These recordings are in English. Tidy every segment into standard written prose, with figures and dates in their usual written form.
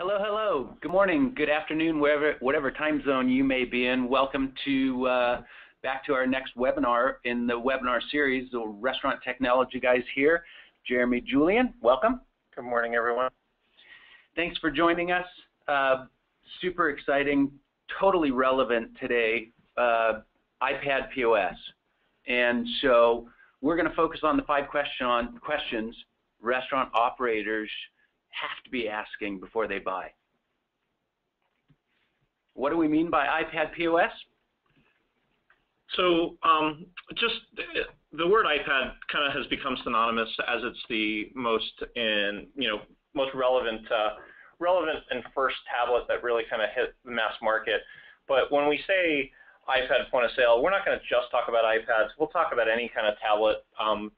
Hello, hello. Good morning, good afternoon, whatever time zone you may be in. Welcome to back to our next webinar in the webinar series. The Restaurant Technology guys here. Jeremy, Julian, welcome. Good morning, everyone. Thanks for joining us. Super exciting, totally relevant today, iPad POS. And so we're going to focus on the five questions restaurant operators have to be asking before they buy. What do we mean by iPad POS? So just the word iPad kind of has become synonymous as it's the most relevant and first tablet that really kind of hit the mass market. But when we say iPad point of sale, we're not going to just talk about iPads. We'll talk about any kind of tablet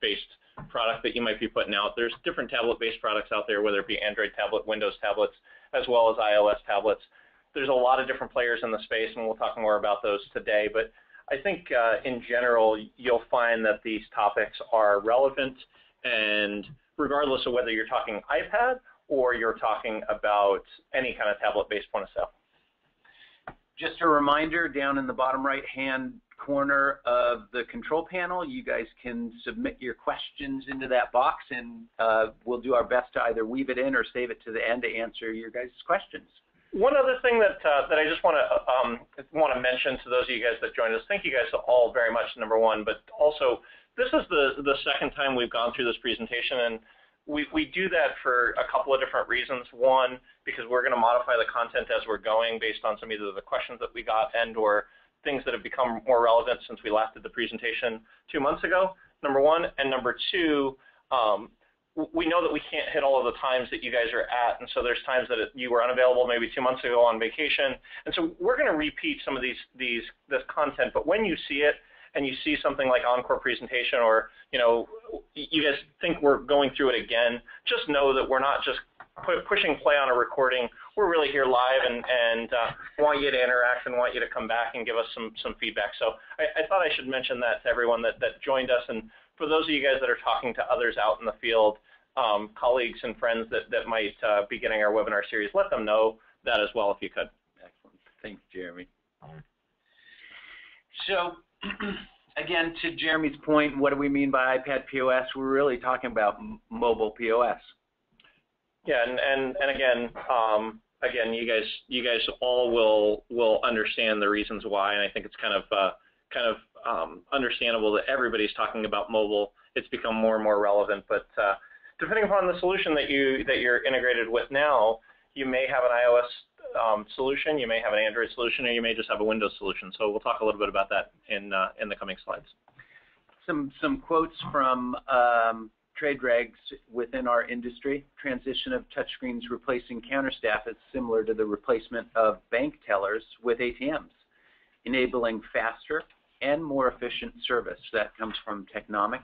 based product that you might be putting out. There's different tablet-based products out there, whether it be Android tablet, Windows tablets, as well as iOS tablets. There's a lot of different players in the space, and we'll talk more about those today. But I think in general, you'll find that these topics are relevant, and regardless of whether you're talking iPad or you're talking about any kind of tablet-based point of sale. Just a reminder, down in the bottom right-hand corner of the control panel, you guys can submit your questions into that box, and we'll do our best to either weave it in or save it to the end to answer your guys' questions. One other thing that I just want to mention to those of you guys that joined us, thank you guys all very much, number one, but also this is the second time we've gone through this presentation, and we do that for a couple of different reasons. One, because we're going to modify the content as we're going based on some either the questions that we got and or things that have become more relevant since we last did the presentation 2 months ago, number one. And number two, we know that we can't hit all of the times that you guys are at, and so there's times that you were unavailable maybe 2 months ago on vacation. And so we're going to repeat some of this content, but when you see it and you see something like Encore presentation, or you guys think we're going through it again, just know that we're not just pushing play on a recording. We're really here live and want you to interact and want you to come back and give us some feedback. So I thought I should mention that to everyone that joined us. And for those of you guys that are talking to others out in the field, colleagues and friends that might be getting our webinar series, let them know that as well if you could. Excellent. Thanks, Jeremy. So again, to Jeremy's point, what do we mean by iPad POS? We're really talking about mobile POS. Yeah, and again, you guys all will understand the reasons why, and I think it's kind of understandable that everybody's talking about mobile. It's become more and more relevant, but depending upon the solution that you're integrated with now, you may have an iOS solution, you may have an Android solution, or you may just have a Windows solution. So we'll talk a little bit about that in the coming slides. Some quotes from trade regs within our industry. Transition of touchscreens replacing counter staff is similar to the replacement of bank tellers with ATMs, enabling faster and more efficient service. That comes from Technomic.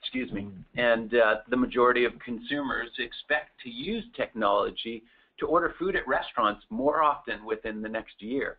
Excuse me. And the majority of consumers expect to use technology to order food at restaurants more often within the next year.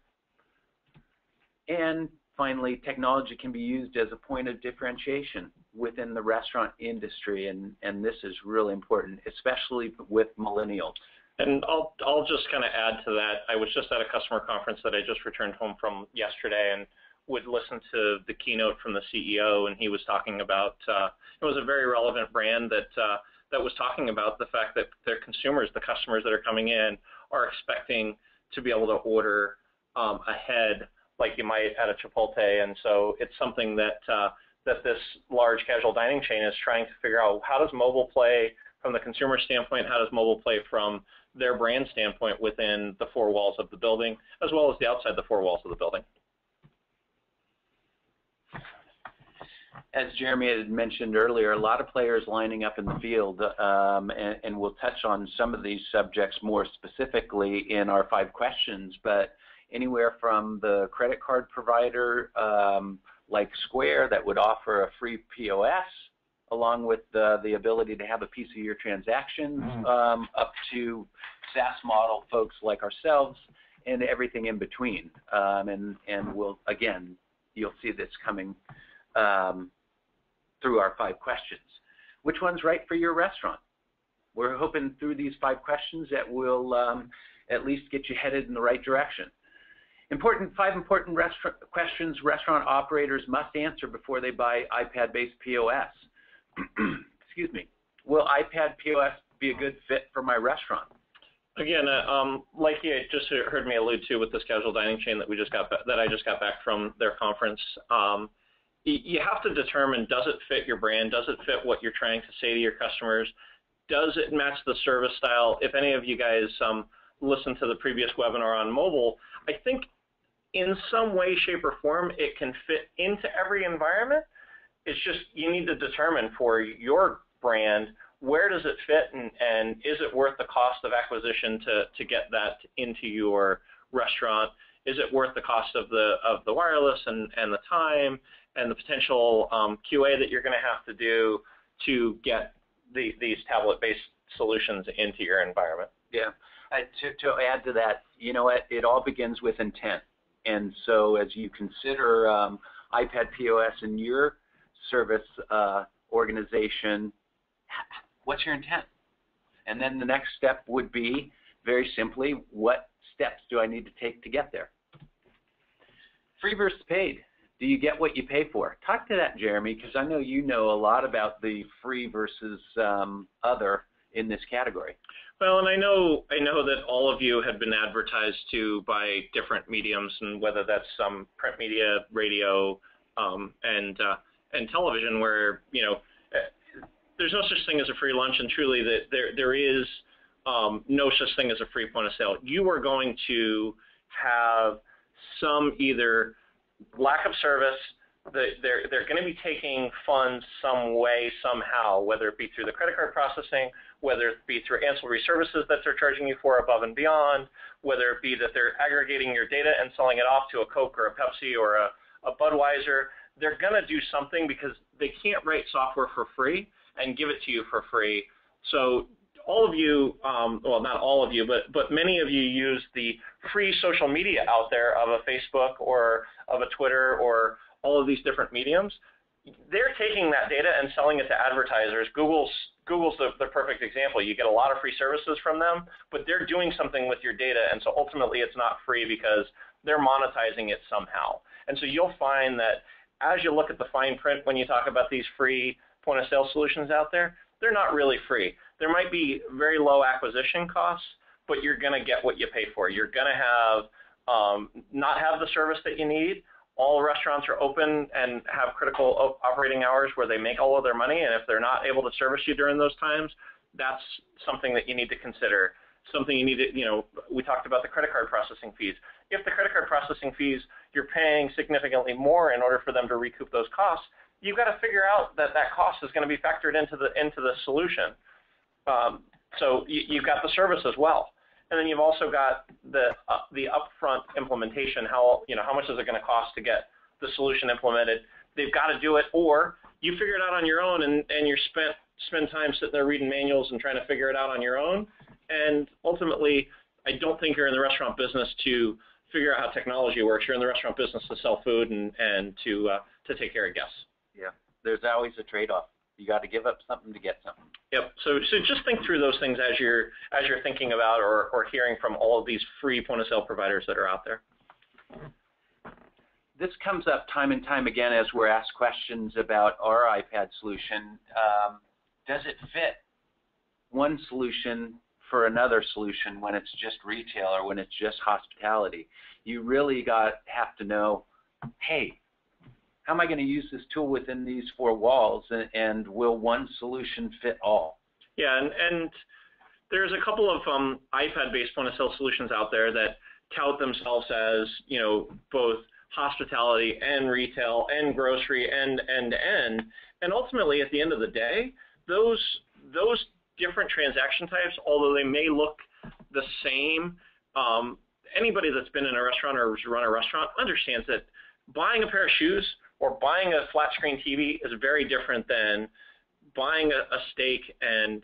And finally, technology can be used as a point of differentiation within the restaurant industry, and this is really important, especially with millennials. And I'll just kind of add to that. I was just at a customer conference that I just returned home from yesterday, and would listen to the keynote from the CEO, and he was talking about it was a very relevant brand that was talking about the fact that their consumers, the customers that are coming in, are expecting to be able to order ahead like you might at a Chipotle, and so it's something that this large casual dining chain is trying to figure out. How does mobile play from the consumer standpoint? How does mobile play from their brand standpoint within the four walls of the building, as well as the outside the four walls of the building? As Jeremy had mentioned earlier, a lot of players lining up in the field, and we'll touch on some of these subjects more specifically in our 5 questions, but anywhere from the credit card provider like Square that would offer a free POS along with the ability to have a piece of your transactions, up to SaaS model folks like ourselves and everything in between. And we'll, again, you'll see this coming through our 5 questions. Which one's right for your restaurant? we're hoping through these 5 questions that will at least get you headed in the right direction. 5 important questions restaurant operators must answer before they buy iPad-based POS. Excuse me. Will iPad POS be a good fit for my restaurant? Again, like you just heard me allude to with this casual dining chain that I just got back from their conference, you have to determine, does it fit your brand? Does it fit what you're trying to say to your customers? Does it match the service style? If any of you guys listened to the previous webinar on mobile, I think in some way, shape, or form, it can fit into every environment. It's just you need to determine for your brand, where does it fit, and is it worth the cost of acquisition to get that into your restaurant? Is it worth the cost of the wireless and the time and the potential QA that you're going to have to do to get these tablet-based solutions into your environment? Yeah. To add to that, you know what? It all begins with intent. And so as you consider iPad POS in your service organization, what's your intent? And then the next step would be, very simply, what steps do I need to take to get there? Free versus paid. Do you get what you pay for? Talk to that, Jeremy, because I know you know a lot about the free versus other in this category. Well, and I know that all of you have been advertised to by different mediums, and whether that's print media, radio, and television, where there's no such thing as a free lunch, and truly that there is no such thing as a free point of sale. You are going to have some either lack of service. They're going to be taking funds some way, somehow, whether it be through the credit card processing, whether it be through ancillary services that they're charging you for above and beyond, whether it be that they're aggregating your data and selling it off to a Coke or a Pepsi or a Budweiser. They're going to do something because they can't write software for free and give it to you for free. So all of you, well, not all of you, but many of you use the free social media out there of a Facebook or of a Twitter or all of these different mediums. They're taking that data and selling it to advertisers. Google's the perfect example. You get a lot of free services from them, but they're doing something with your data, and so ultimately it's not free because they're monetizing it somehow. And so you'll find that as you look at the fine print when you talk about these free point-of-sale solutions out there, they're not really free. There might be very low acquisition costs, but you're going to get what you pay for. You're going to have not have the service that you need. All restaurants are open and have critical operating hours where they make all of their money, and if they're not able to service you during those times, that's something that you need to consider. Something you need to, we talked about the credit card processing fees. If the credit card processing fees, you're paying significantly more in order for them to recoup those costs, you've got to figure out that cost is going to be factored into the solution. So you've got the service as well. And then you've also got the upfront implementation. How much is it going to cost to get the solution implemented? They've got to do it, or you figure it out on your own, and you spend time sitting there reading manuals and trying to figure it out on your own. And ultimately, I don't think you're in the restaurant business to figure out how technology works. You're in the restaurant business to sell food and to take care of guests. Yeah, there's always a trade-off. You got to give up something to get something. Yep. So just think through those things as you're thinking about or hearing from all of these free point-of-sale providers that are out there. This comes up time and time again as we're asked questions about our iPad solution. Does it fit one solution for another solution when it's just retail or when it's just hospitality? You really have to know, hey, how am I going to use this tool within these 4 walls, and will one solution fit all? Yeah, and there's a couple of iPad-based point-of-sale solutions out there that tout themselves as, both hospitality and retail and grocery and end-to-end. And ultimately, at the end of the day, those different transaction types, although they may look the same, anybody that's been in a restaurant or run a restaurant understands that buying a pair of shoes or buying a flat screen TV is very different than buying a steak and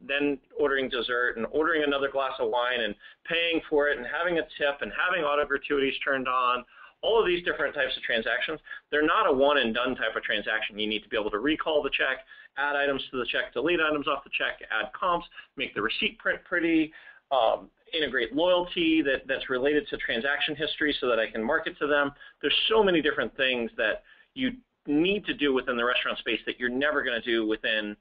then ordering dessert and ordering another glass of wine and paying for it and having a tip and having auto gratuities turned on. all of these different types of transactions, they're not a one and done type of transaction. You need to be able to recall the check, add items to the check, delete items off the check, add comps, make the receipt print pretty, integrate loyalty that's related to transaction history so that I can market to them. There's so many different things that you need to do within the restaurant space that you're never going to do within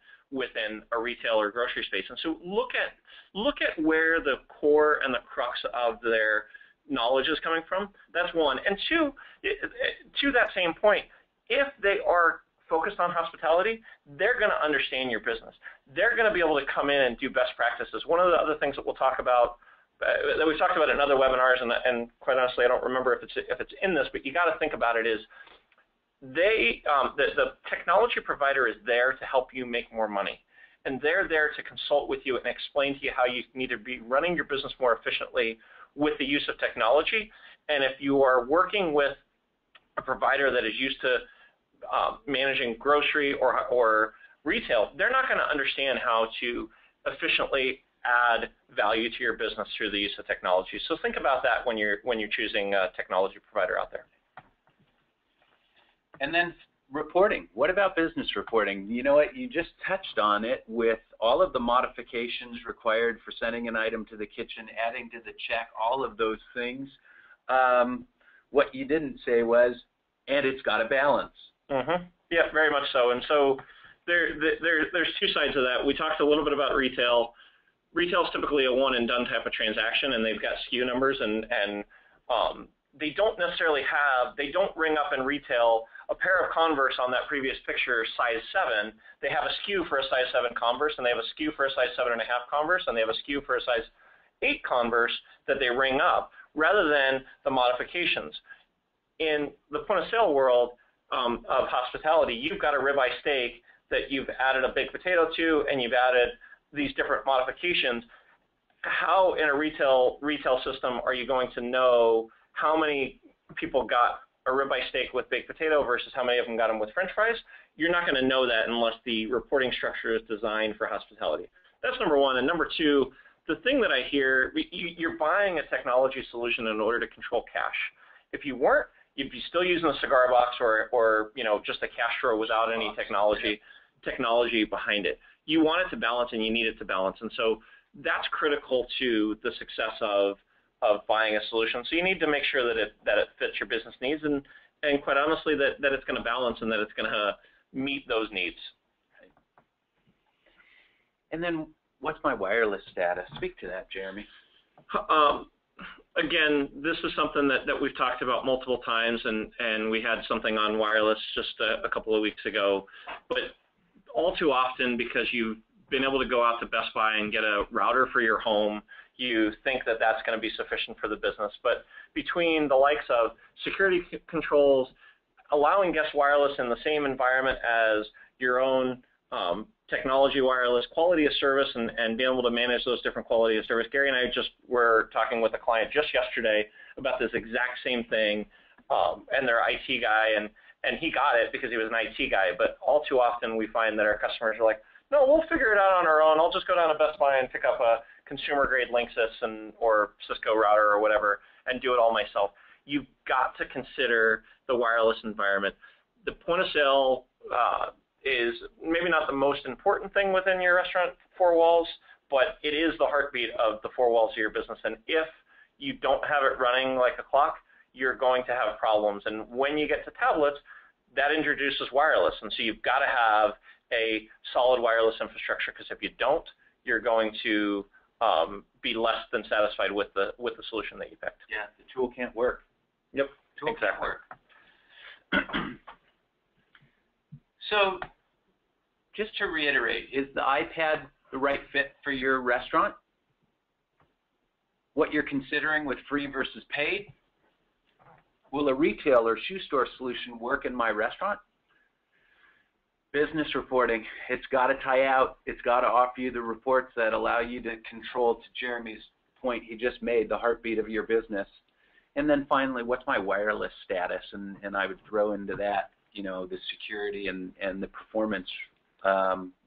a retail or grocery space. And so look at where the core and the crux of their knowledge is coming from. That's one. And two, to that same point, if they are focused on hospitality, they're going to understand your business. They're going to be able to come in and do best practices. One of the other things that we'll talk about, that we've talked about in other webinars, and quite honestly, I don't remember if it's in this, but you got to think about it, is the technology provider is there to help you make more money. And they're there to consult with you and explain to you how you need to be running your business more efficiently with the use of technology. And if you are working with a provider that is used to managing grocery or retail, they're not going to understand how to efficiently add value to your business through the use of technology. So think about that when you're choosing a technology provider out there. And then reporting. What about business reporting? You know what? You just touched on it with all of the modifications required for sending an item to the kitchen, adding to the check, all of those things. What you didn't say was, and it's got a balance. Mm-hmm. Yeah, very much so. And so there's two sides of that. We talked a little bit about retail. Retail is typically a one and done type of transaction, and they've got SKU numbers, and they don't necessarily they don't ring up in retail a pair of Converse on that previous picture, size 7. They have a SKU for a size 7 Converse, and they have a SKU for a size 7.5 Converse, and they have a SKU for a size 8 Converse that they ring up, rather than the modifications. In the point of sale world of hospitality, you've got a ribeye steak that you've added a baked potato to, and you've added these different modifications. How in a retail system are you going to know how many people got a ribeye steak with baked potato versus how many of them got them with French fries? You're not going to know that unless the reporting structure is designed for hospitality. That's number one. And number two, the thing that I hear, you're buying a technology solution in order to control cash. If you weren't, you'd be still using a cigar box or just a cash drawer without any technology behind it. You want it to balance, and you need it to balance. And so that's critical to the success of buying a solution. So you need to make sure that it fits your business needs, and quite honestly, that it's going to balance and that it's going to meet those needs. And then what's my wireless status? Speak to that, Jeremy. Again, this is something that we've talked about multiple times, and we had something on wireless just a couple of weeks ago. But all too often, because you've been able to go out to Best Buy and get a router for your home, you think that that's going to be sufficient for the business. But between the likes of security controls, allowing guest wireless in the same environment as your own technology wireless, quality of service, and being able to manage those different quality of service. Gary and I just were talking with a client just yesterday about this exact same thing, and their IT guy, and he got it because he was an IT guy. But all too often we find that our customers are like, no, we'll figure it out on our own. I'll just go down to Best Buy and pick up a consumer-grade Linksys or Cisco router or whatever and do it all myself. You've got to consider the wireless environment. The point of sale is maybe not the most important thing within your restaurant four walls, but it is the heartbeat of the four walls of your business. And if you don't have it running like a clock, you're going to have problems. And when you get to tablets, that introduces wireless. And so you've got to have a solid wireless infrastructure, because if you don't, you're going to be less than satisfied with the solution that you picked. Yeah, the tool can't work. Yep, tool exactly. Can't work. So, just to reiterate, is the iPad the right fit for your restaurant? What you're considering with free versus paid? Will a retail or shoe store solution work in my restaurant? Business reporting, it's got to tie out. It's got to offer you the reports that allow you to control, to Jeremy's point he just made, the heartbeat of your business. And then finally, what's my wireless status? And I would throw into that, the security and the performance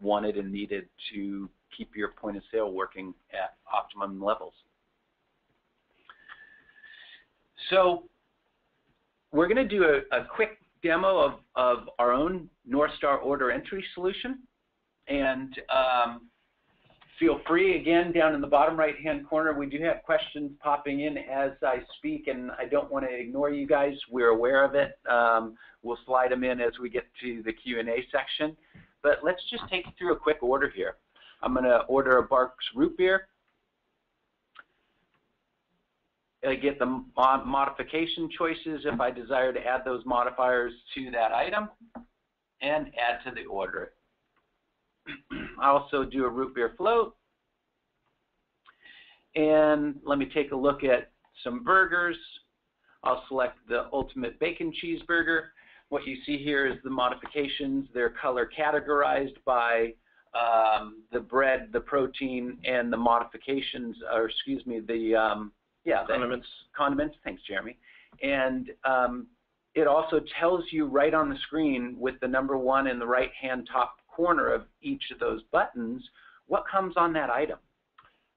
wanted and needed to keep your point of sale working at optimum levels. So we're going to do a quick demo of our own Northstar order entry solution. And feel free, again, down in the bottom right-hand corner, we do have questions popping in as I speak, and I don't want to ignore you guys. We're aware of it. We'll slide them in as we get to the Q&A section. But let's just take you through a quick order here. I'm going to order a Barks root beer. I get the modification choices if I desire to add those modifiers to that item, and add to the order. I also do a root beer float. And let me take a look at some burgers. I'll select the Ultimate Bacon Cheeseburger. What you see here is the modifications. They're color categorized by the bread, the protein, and the modifications, or excuse me, the condiments. Condiments. Thanks, Jeremy. And it also tells you right on the screen with the number 1 in the right-hand top corner of each of those buttons what comes on that item.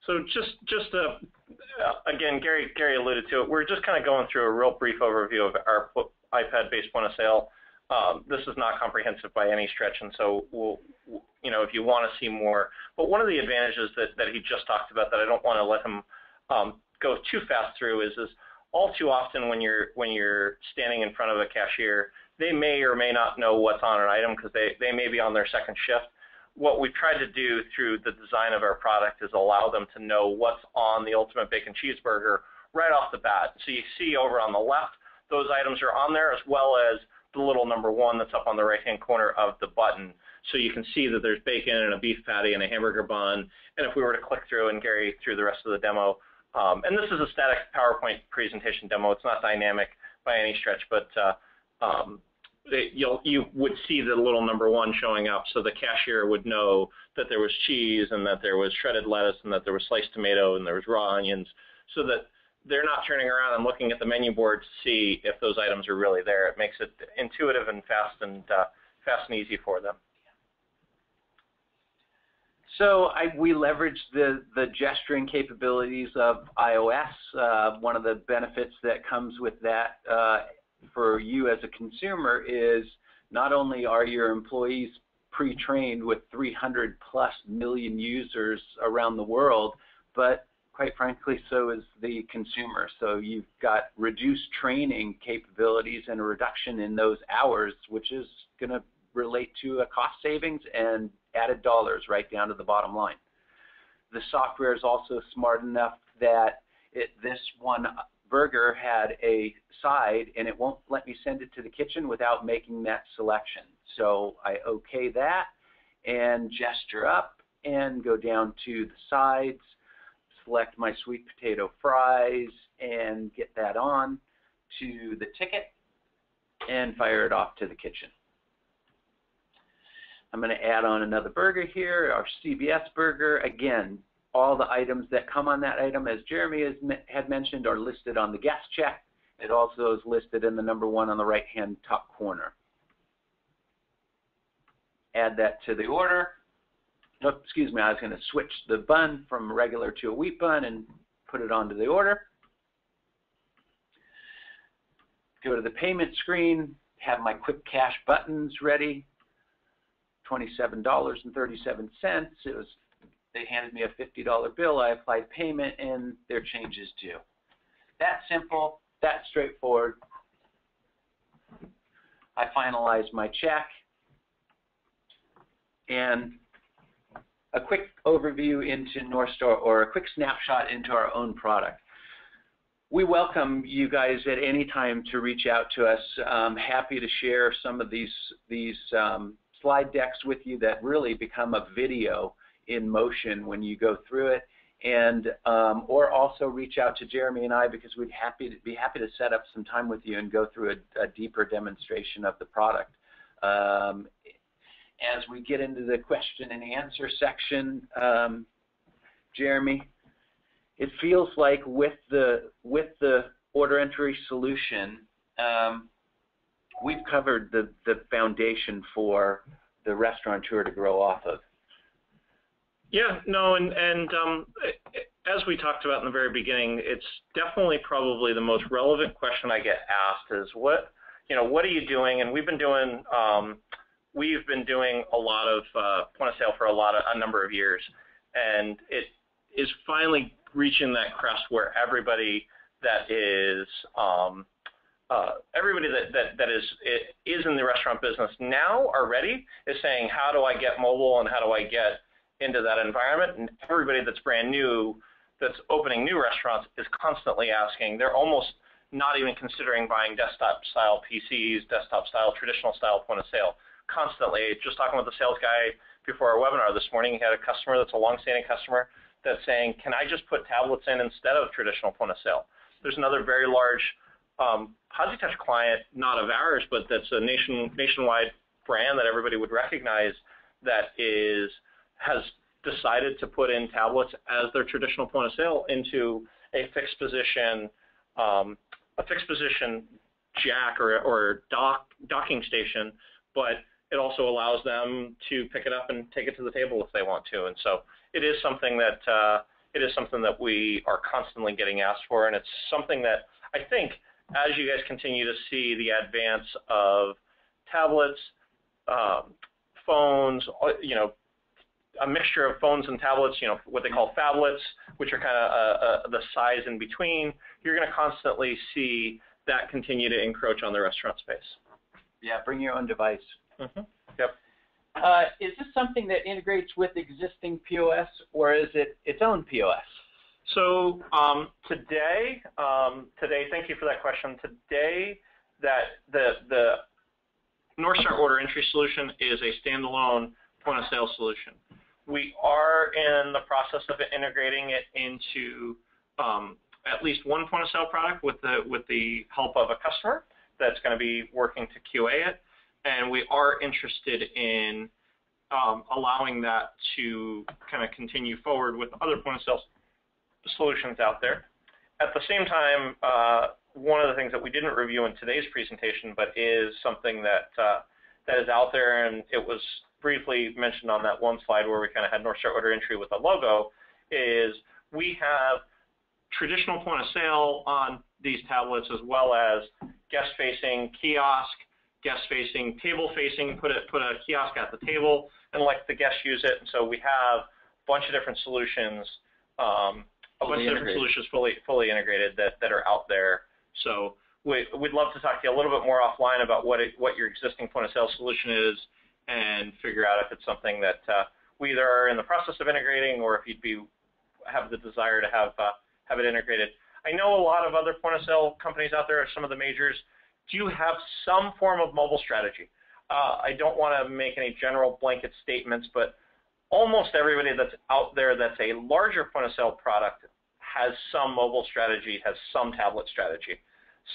So just again, Gary alluded to it. We're just kind of going through a real brief overview of our iPad-based point of sale. This is not comprehensive by any stretch, and so we'll, if you want to see more. But one of the advantages that he just talked about that I don't want to let him go too fast through is all too often when you're standing in front of a cashier, they may or may not know what's on an item because they may be on their second shift. What we've tried to do through the design of our product is allow them to know what's on the Ultimate Bacon Cheeseburger right off the bat. So you see over on the left, those items are on there, as well as the little number 1 that's up on the right-hand corner of the button. So you can see that there's bacon and a beef patty and a hamburger bun. And if we were to click through and Gary through the rest of the demo, and this is a static PowerPoint presentation demo. It's not dynamic by any stretch, but you would see the little number 1 showing up, so the cashier would know that there was cheese and that there was shredded lettuce and that there was sliced tomato and there was raw onions, so that they're not turning around and looking at the menu board to see if those items are really there. It makes it intuitive and fast and easy for them. So we leverage the gesturing capabilities of iOS. One of the benefits that comes with that for you as a consumer is not only are your employees pre-trained with 300+ million users around the world, but quite frankly, so is the consumer. So you've got reduced training capabilities and a reduction in those hours, which is going to relate to a cost savings and added dollars right down to the bottom line. The software is also smart enough that this one burger had a side and it won't let me send it to the kitchen without making that selection. So I OK that and gesture up and go down to the sides, select my sweet potato fries and get that on to the ticket and fire it off to the kitchen. I'm going to add on another burger here, our CBS burger. Again, all the items that come on that item, as Jeremy had mentioned, are listed on the guest check. It also is listed in the number 1 on the right-hand top corner. Add that to the order. Oh, excuse me, I was going to switch the bun from regular to a wheat bun and put it onto the order. Go to the payment screen, have my quick cash buttons ready. $27.37. They handed me a $50 bill. I applied payment, and their change is due. That simple, that straightforward. I finalize my check, and a quick overview into Northstar, or a quick snapshot into our own product. We welcome you guys at any time to reach out to us. I'm happy to share some of these slide decks with you that really become a video in motion when you go through it, and or also reach out to Jeremy and I, because we'd be happy to set up some time with you and go through a deeper demonstration of the product. As we get into the question and answer section, Jeremy, it feels like with the order entry solution, we've covered the foundation for the restaurateur to grow off of. Yeah, no, and as we talked about in the very beginning, it's definitely probably the most relevant question I get asked is what are you doing? And we've been doing a lot of point of sale for a number of years, and it is finally reaching that crest where everybody that is is in the restaurant business now already is saying, how do I get mobile and how do I get into that environment? And everybody that's brand new, that's opening new restaurants, is constantly asking. They're almost not even considering buying desktop-style PCs, desktop-style, traditional-style point of sale. Constantly, just talking with the sales guy before our webinar this morning, he had a customer that's a long-standing customer that's saying, can I just put tablets in instead of traditional point of sale? There's another very large PosiTouch client, not of ours, but that's a nationwide brand that everybody would recognize that has decided to put in tablets as their traditional point of sale into a fixed position jack or docking station, but it also allows them to pick it up and take it to the table if they want to. And so it is something that we are constantly getting asked for, and it's something that I think as you guys continue to see the advance of tablets, phones, a mixture of phones and tablets, what they call phablets, which are kind of the size in between, you're going to constantly see that continue to encroach on the restaurant space. Yeah, bring your own device. Mm-hmm. Yep. Is this something that integrates with existing POS, or is it its own POS? So today, thank you for that question. Today, that the Northstar Order Entry solution is a standalone point-of-sale solution. We are in the process of integrating it into at least one point-of-sale product with the help of a customer that's going to be working to QA it, and we are interested in allowing that to kind of continue forward with other point-of-sale solutions out there. At the same time, one of the things that we didn't review in today's presentation, but is something that is out there, and it was briefly mentioned on that one slide where we kind of had Northstar Order Entry with a logo, is we have traditional point of sale on these tablets as well as guest-facing kiosk, guest-facing, table-facing, put a kiosk at the table and let the guests use it. And so we have a bunch of different solutions, fully integrated that are out there. So we'd love to talk to you a little bit more offline about what your existing point-of-sale solution is and figure out if it's something that we either are in the process of integrating or if you'd have the desire to have it integrated. I know a lot of other point-of-sale companies out there, some of the majors, do have some form of mobile strategy. I don't want to make any general blanket statements, but almost everybody that's out there that's a larger point-of-sale product has some mobile strategy, has some tablet strategy.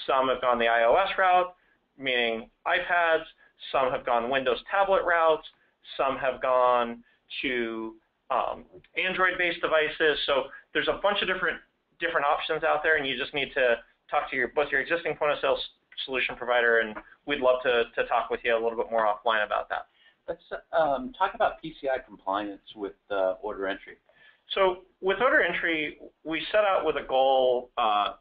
Some have gone the iOS route, meaning iPads. Some have gone Windows tablet routes. Some have gone to Android-based devices. So there's a bunch of different options out there, and you just need to talk to both your existing point-of-sale solution provider, and we'd love to talk with you a little bit more offline about that. Let's talk about PCI compliance with order entry. So with order entry, we set out with a goal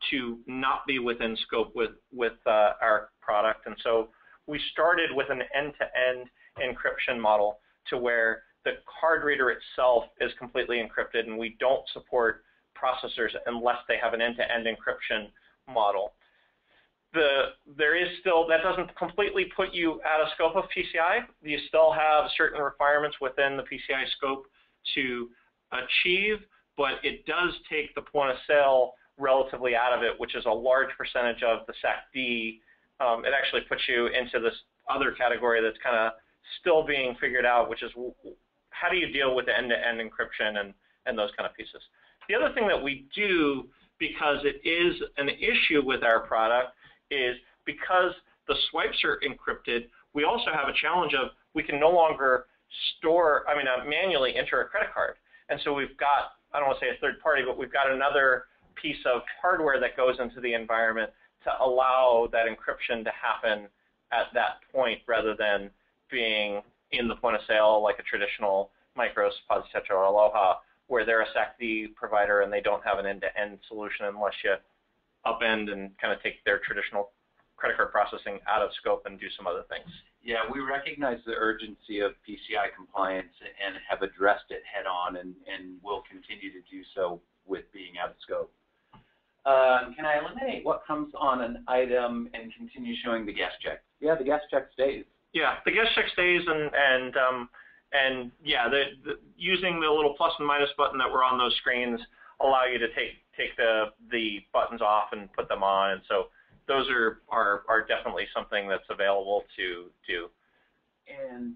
to not be within scope with our product, and so we started with an end-to-end encryption model to where the card reader itself is completely encrypted, and we don't support processors unless they have an end-to-end encryption model. That doesn't completely put you out of scope of PCI. You still have certain requirements within the PCI scope to achieve, but it does take the point of sale relatively out of it, which is a large percentage of the SAC-D. It actually puts you into this other category that's kind of still being figured out, which is how do you deal with the end-to-end encryption and those kind of pieces. The other thing that we do, because it is an issue with our product, is because the swipes are encrypted, we also have a challenge of we can no longer manually enter a credit card. And so we've got, I don't want to say a third party, but we've got another piece of hardware that goes into the environment to allow that encryption to happen at that point rather than being in the point of sale like a traditional Micros, PosiTouch, or Aloha, where they're a SACD provider and they don't have an end-to-end solution unless you upend and kind of take their traditional credit card processing out of scope and do some other things. Yeah, we recognize the urgency of PCI compliance and have addressed it head on, and will continue to do so with being out of scope. Can I eliminate what comes on an item and continue showing the guest check? Yeah, the guest check stays. Yeah, the guest check stays, and yeah, using the little plus and minus button that were on those screens allow you to take the buttons off and put them on, and so those are definitely something that's available to do. And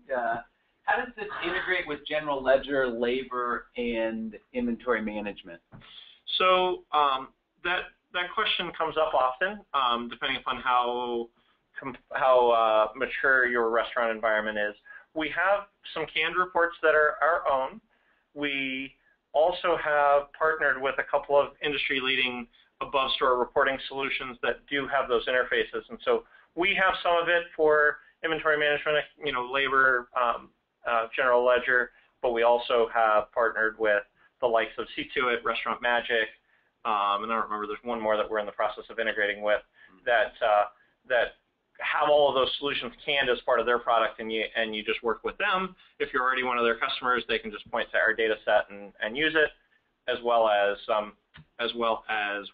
how does this integrate with general ledger, labor, and inventory management? So that question comes up often, depending upon how mature your restaurant environment is. We have some canned reports that are our own. We also have partnered with a couple of industry-leading above-store reporting solutions that do have those interfaces, and so we have some of it for inventory management, labor, general ledger, but we also have partnered with the likes of C2IT, Restaurant Magic, and I don't remember, there's one more that we're in the process of integrating with that have all of those solutions canned as part of their product, and you just work with them. If you're already one of their customers, they can just point to our data set and use it, as well as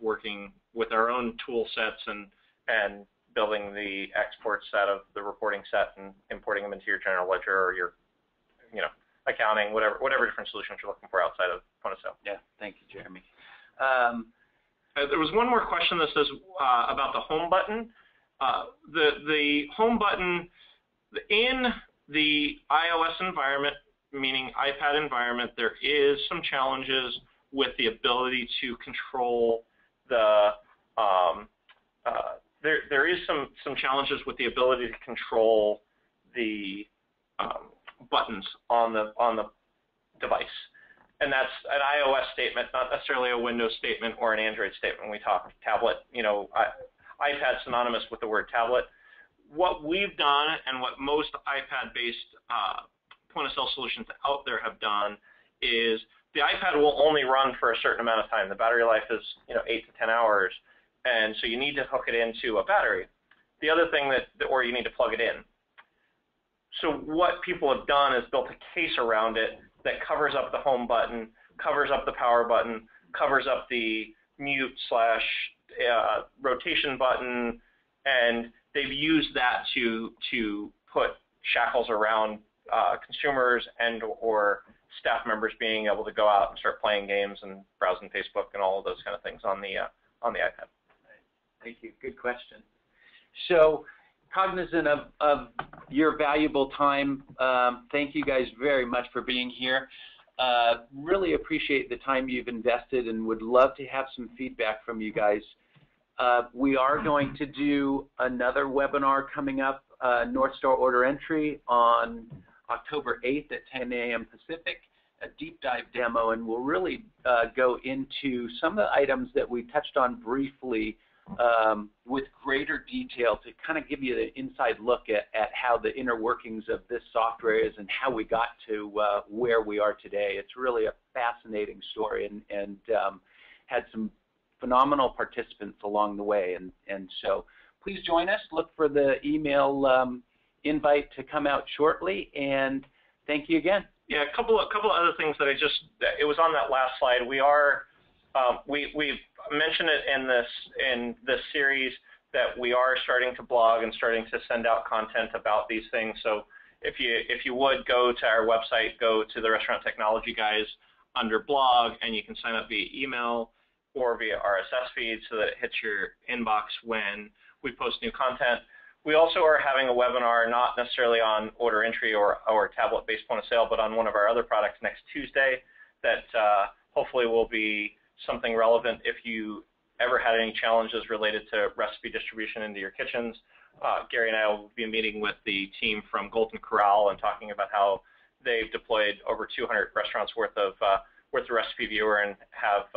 working with our own tool sets and building the export set of the reporting set and importing them into your general ledger or your accounting, whatever different solutions you're looking for outside of point of sale. Yeah, thank you, Jeremy. There was one more question that says about the home button. The home button in the iOS environment, meaning iPad environment, there is some challenges with the ability to control there is some challenges with the ability to control the buttons on the device. And that's an iOS statement, not necessarily a Windows statement or an Android statement. We talk tablet, iPad synonymous with the word tablet. What we've done and what most iPad-based point-of-sale solutions out there have done is the iPad will only run for a certain amount of time. The battery life is 8 to 10 hours, and so you need to hook it into a battery. The other thing or you need to plug it in. So what people have done is built a case around it that covers up the home button, covers up the power button, covers up the mute / rotation button, and they've used that to put shackles around consumers and or staff members being able to go out and start playing games and browsing Facebook and all of those kind of things on the iPad. Thank you. Good question. So, cognizant of your valuable time, thank you guys very much for being here. Really appreciate the time you've invested and would love to have some feedback from you guys. We are going to do another webinar coming up, North Star Order Entry, on October 8th at 10 a.m. Pacific, a deep dive demo, and we'll really go into some of the items that we touched on briefly with greater detail to kind of give you the inside look at how the inner workings of this software is and how we got to where we are today. It's really a fascinating story and had some phenomenal participants along the way. And so please join us. Look for the email invite to come out shortly, and thank you again. Yeah, a couple of other things that it was on that last slide. We've mentioned it in this series that we are starting to blog and starting to send out content about these things. So if you would go to our website, go to the Restaurant Technology Guys under blog, and you can sign up via email or via RSS feed so that it hits your inbox when we post new content. We also are having a webinar, not necessarily on order entry or tablet-based point of sale, but on one of our other products next Tuesday that hopefully will be something relevant if you ever had any challenges related to recipe distribution into your kitchens. Gary and I will be meeting with the team from Golden Corral and talking about how they've deployed over 200 restaurants worth of recipe viewer and have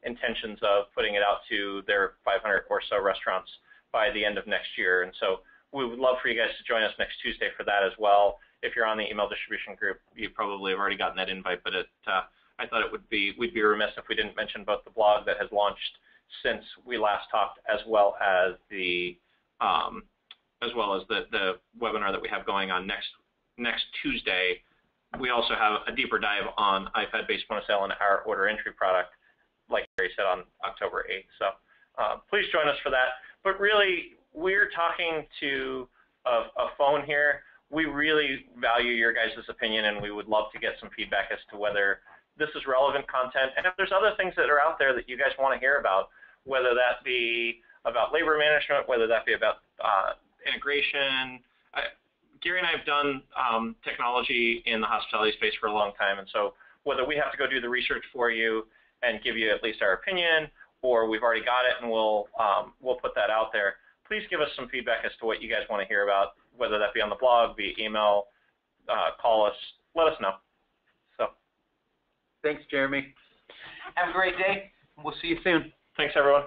intentions of putting it out to their 500 or so restaurants by the end of next year. And so we would love for you guys to join us next Tuesday for that as well. If you're on the email distribution group, you probably have already gotten that invite, but I thought we'd be remiss if we didn't mention both the blog that has launched since we last talked, as well as the webinar that we have going on next Tuesday. We also have a deeper dive on iPad-based point of sale and our order entry product, like Gary said, on October 8th. So please join us for that. But really, we're talking to a phone here. We really value your guys' opinion, and we would love to get some feedback as to whether this is relevant content, and if there's other things that are out there that you guys want to hear about, whether that be about labor management, whether that be about integration. Gary and I have done technology in the hospitality space for a long time, and so whether we have to go do the research for you and give you at least our opinion, or we've already got it and we'll put that out there, please give us some feedback as to what you guys want to hear about, whether that be on the blog, via email, call us, let us know. So, thanks, Jeremy. Have a great day. We'll see you soon. Thanks, everyone.